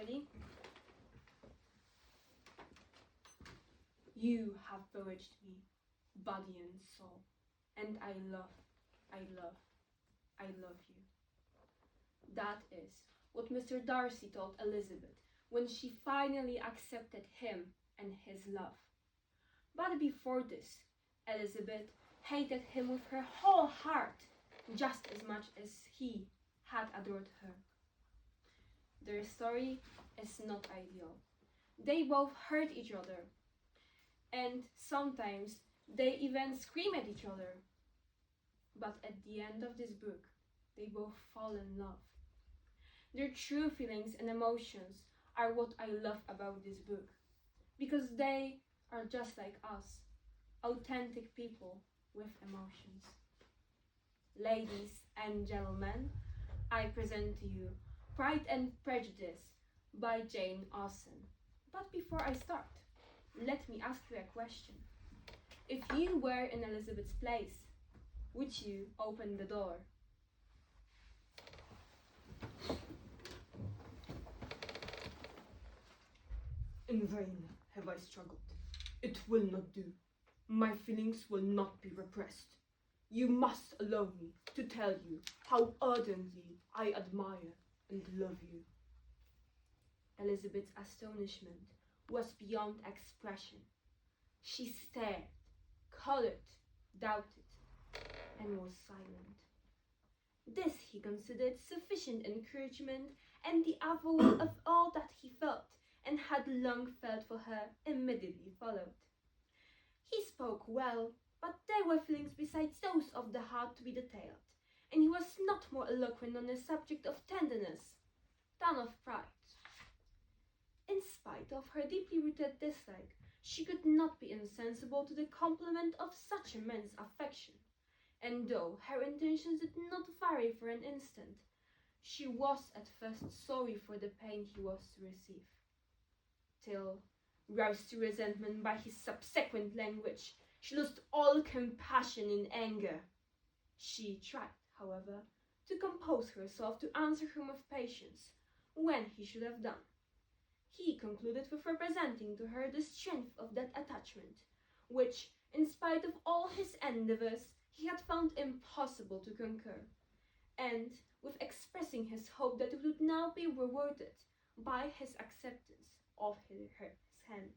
Ready? You have bewitched me, body and soul, and I love you. That is what Mr. Darcy told Elizabeth when she finally accepted him and his love. But before this, Elizabeth hated him with her whole heart, just as much as he had adored her. Their story is not ideal. They both hurt each other, and sometimes they even scream at each other. But at the end of this book, they both fall in love. Their true feelings and emotions are what I love about this book, because they are just like us, authentic people with emotions. Ladies and gentlemen, I present to you Pride and Prejudice by Jane Austen. But before I start, let me ask you a question. If you were in Elizabeth's place, would you open the door? In vain have I struggled. It will not do. My feelings will not be repressed. You must allow me to tell you how ardently I admire and love you. Elizabeth's astonishment was beyond expression. She stared, colored, doubted, and was silent. This he considered sufficient encouragement, and the avowal of all that he felt and had long felt for her immediately followed. He spoke well, but there were feelings besides those of the heart to be detailed, and he was not more eloquent on the subject of tenderness than of pride. In spite of her deeply rooted dislike, she could not be insensible to the compliment of such immense affection, and though her intentions did not vary for an instant, she was at first sorry for the pain he was to receive, till, roused to resentment by his subsequent language, she lost all compassion in anger. She tried, however, to compose herself to answer him with patience, when he should have done. He concluded with representing to her the strength of that attachment, which, in spite of all his endeavours, he had found impossible to conquer, and with expressing his hope that it would now be rewarded by his acceptance of her hand.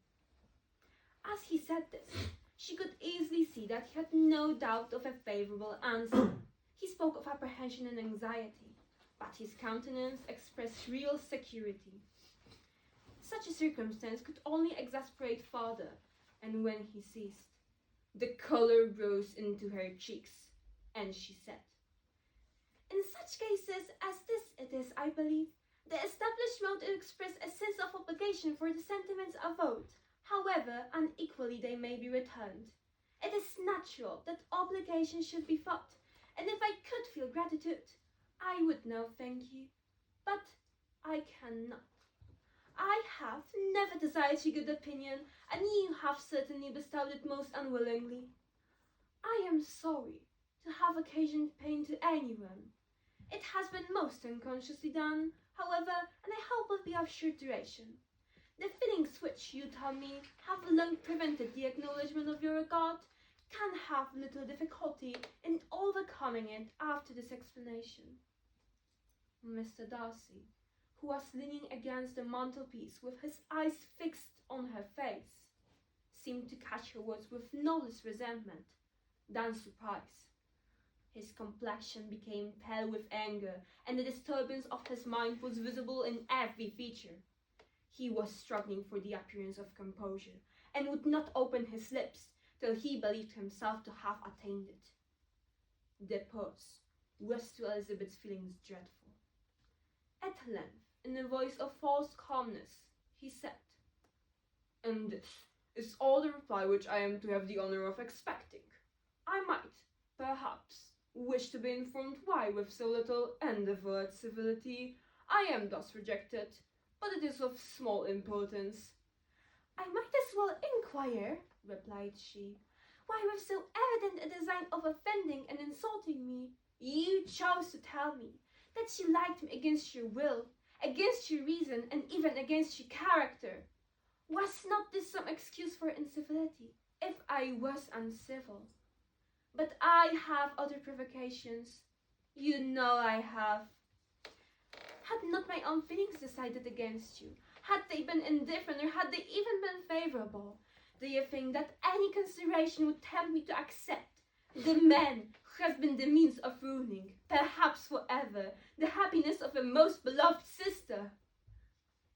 As he said this, she could easily see that he had no doubt of a favourable answer. He spoke of apprehension and anxiety, but his countenance expressed real security. Such a circumstance could only exasperate further, and when he ceased, the colour rose into her cheeks, and she said, "In such cases as this it is, I believe, the established mode to express a sense of obligation for the sentiments avowed, however unequally they may be returned. It is natural that obligation should be felt, and if I could feel gratitude, I would now thank you, but I cannot. I have never desired your good opinion, and you have certainly bestowed it most unwillingly. I am sorry to have occasioned pain to anyone. It has been most unconsciously done, however, and I hope will be of short duration. The feelings which, you tell me, have long prevented the acknowledgment of your regard, can have little difficulty in overcoming it after this explanation." Mr. Darcy, who was leaning against the mantelpiece with his eyes fixed on her face, seemed to catch her words with no less resentment than surprise. His complexion became pale with anger, and the disturbance of his mind was visible in every feature. He was struggling for the appearance of composure, and would not open his lips till he believed himself to have attained it. The pause was to Elizabeth's feelings dreadful. At length, in a voice of false calmness, he said, "And this is all the reply which I am to have the honour of expecting. I might, perhaps, wish to be informed why, with so little endeavour at civility, I am thus rejected, but it is of small importance." "I might as well inquire," replied she, "why, with so evident a design of offending and insulting me, you chose to tell me that you liked me against your will, against your reason, and even and against your character. Was not this some excuse for incivility, if I was uncivil? But I have other provocations. You know I have. Had not my own feelings decided against you, had they been indifferent or had they even been favorable, do you think that any consideration would tempt me to accept the man who has been the means of ruining, perhaps forever, the happiness of a most beloved sister?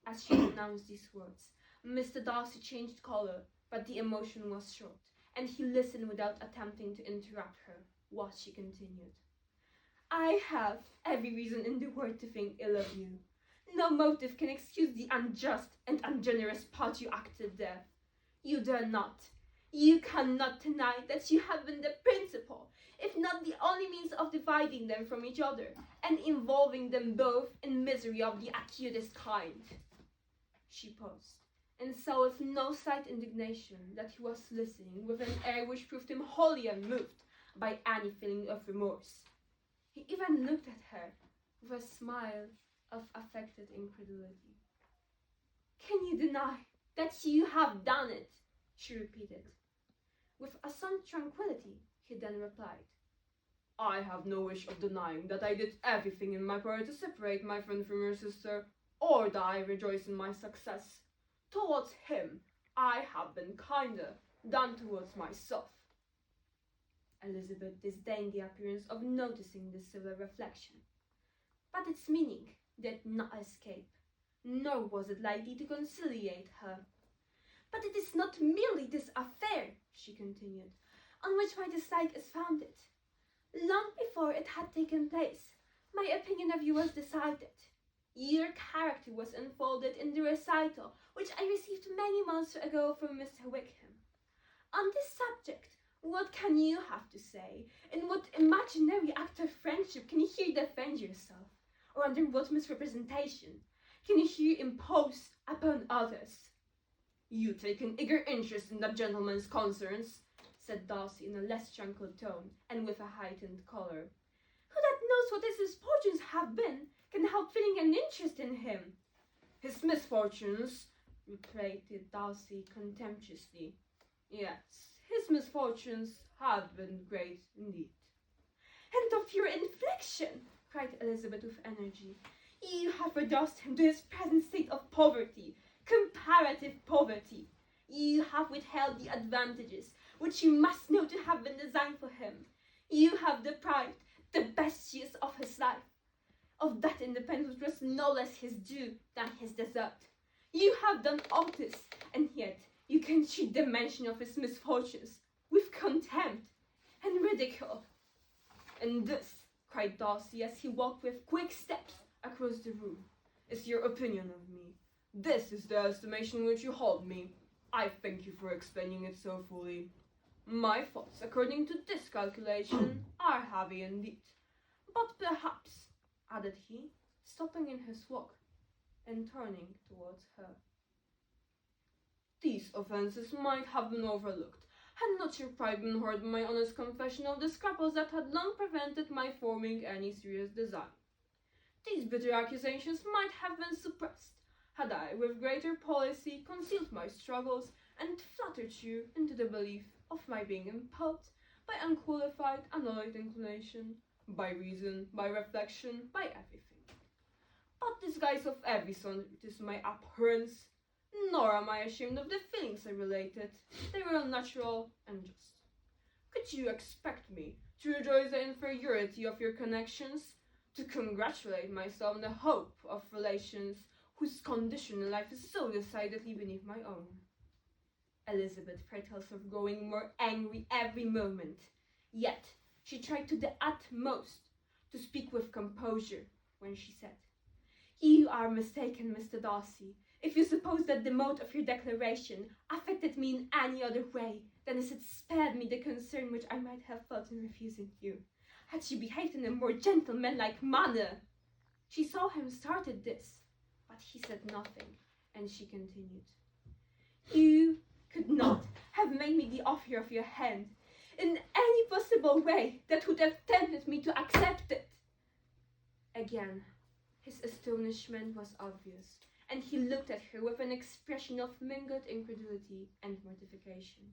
As she pronounced these words, Mr. Darcy changed colour, but the emotion was short, and he listened without attempting to interrupt her, while she continued. I have every reason in the world to think ill of you. No motive can excuse the unjust and ungenerous part you acted there. You dare not, you cannot deny that you have been the principal, if not the only means of dividing them from each other, and involving them both in misery of the acutest kind. She paused, and saw with no slight indignation that he was listening with an air which proved him wholly unmoved by any feeling of remorse. He even looked at her with a smile of affected incredulity. Can you deny that you have done it? She repeated. With some tranquillity, he then replied, I have no wish of denying that I did everything in my power to separate my friend from your sister, or that I rejoice in my success. Towards him, I have been kinder than towards myself. Elizabeth disdained the appearance of noticing this civil reflection, but its meaning did not escape, nor was it likely to conciliate her. But it is not merely this affair, she continued, on which my dislike is founded. Long before it had taken place, my opinion of you was decided. Your character was unfolded in the recital which I received many months ago from Mr. Wickham. On this subject, what can you have to say? In what imaginary act of friendship can you here defend yourself? Or under what misrepresentation can you here impose upon others? You take an eager interest in that gentleman's concerns, said Darcy in a less tranquil tone and with a heightened colour. Who that knows what his misfortunes have been can help feeling an interest in him? His misfortunes, repeated Darcy contemptuously. Yes, his misfortunes have been great indeed. And of your infliction, cried Elizabeth with energy. You have reduced him to his present state of poverty, comparative poverty. You have withheld the advantages which you must know to have been designed for him. You have deprived the best years of his life of that independence which was no less his due than his desert. You have done all this, and yet you can treat the mention of his misfortunes with contempt and ridicule. And this, cried Darcy as he walked with quick steps across the room, is your opinion of me. This is the estimation which you hold me. I thank you for explaining it so fully. My thoughts, according to this calculation, are heavy indeed. But perhaps, added he, stopping in his walk and turning towards her, these offences might have been overlooked, had not your pride been hurt by my honest confession of the scruples that had long prevented my forming any serious design. These bitter accusations might have been suppressed, had I, with greater policy, concealed my struggles, and flattered you into the belief of my being impelled by unqualified, unalloyed inclination, by reason, by reflection, by everything. But disguise of every sort is my abhorrence, nor am I ashamed of the feelings I related. They were all natural and just. Could you expect me to rejoice the inferiority of your connections, to congratulate myself on the hope of relations whose condition in life is so decidedly beneath my own? Elizabeth felt herself growing more angry every moment, yet she tried to the utmost to speak with composure when she said, You are mistaken, Mr. Darcy, if you suppose that the mode of your declaration affected me in any other way than as it spared me the concern which I might have felt in refusing you, had you behaved in a more gentlemanlike manner. She saw him start at this, but he said nothing, and she continued, You could not have made me the offer of your hand in any possible way that would have tempted me to accept it. Again, his astonishment was obvious, and he looked at her with an expression of mingled incredulity and mortification.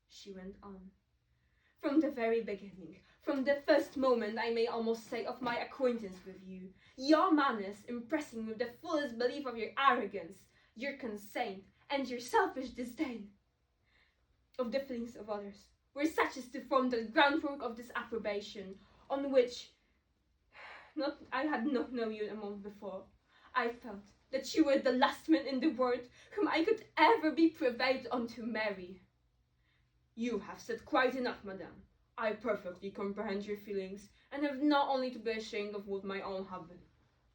She went on. From the very beginning, from the first moment, I may almost say, of my acquaintance with you, your manners, impressing me with the fullest belief of your arrogance, your conceit, and your selfish disdain of the feelings of others, were such as to form the groundwork of this approbation, on which I had not known you a month before. I felt that you were the last man in the world whom I could ever be prevailed on to marry. You have said quite enough, madame. I perfectly comprehend your feelings, and have not only to be ashamed of what my own have been.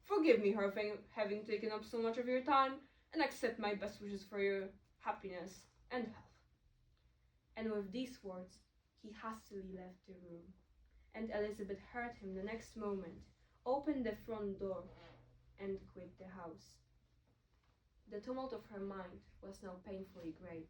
Forgive me for having taken up so much of your time, and accept my best wishes for your happiness and health. And with these words, he hastily left the room, and Elizabeth heard him the next moment open the front door and quit the house. The tumult of her mind was now painfully great.